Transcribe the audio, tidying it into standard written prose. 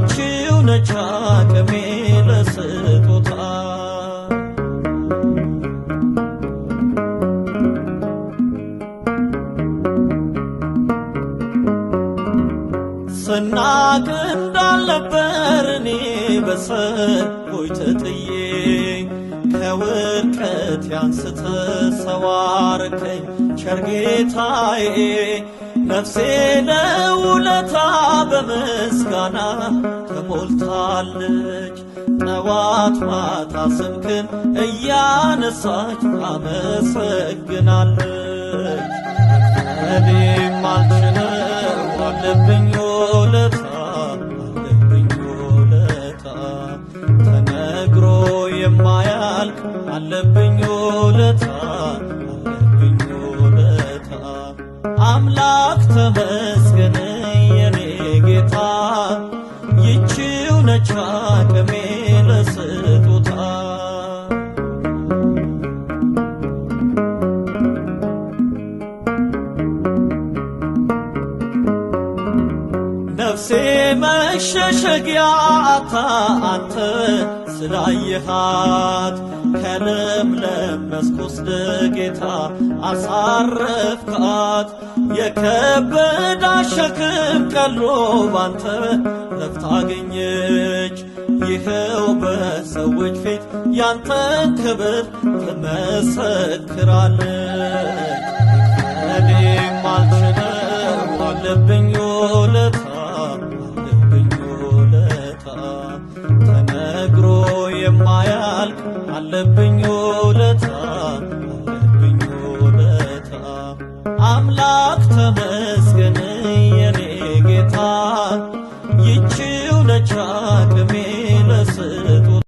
ይቺው ነች አቅሜ ለስጦታ ስናቅ እንዳልነበር እኔ በሰዎች ተጥዬ ከውድቀት ያንስተ ሰው አረከኝ ቸር ጌታዬ ነፍሴ ለውለታ በምስጋና ተሞልታለች ጠዋት ማታ ስምህን እያነሳች አመሰግናለች እኔም አልችለው አለብኝ ውለታ ተነግሮ የማያልቅ አለብኝ ውለታ አምላክ ተመስገን የኔ ጌታ ይቺው ነች አቅሜ ለስጦታ ነፍሴ መሸሸጊያ አታ አንተ ስላየሃት ከለምለም መስክ ወስደህ ጌታ አሳረፍካት የከበዳ ሸክም ቀሎ ባንተ ረፍት አገኘች ይኸው በሰዎች ፊት ያንተን ክብር ትመሰክራለች እኔም አልችለው አለብኝ ውለታ ተነግሮ የማያልቅ አለብኝ ውለታ አምላክ ተመስገን የኔ ጌታ ይቺው ነች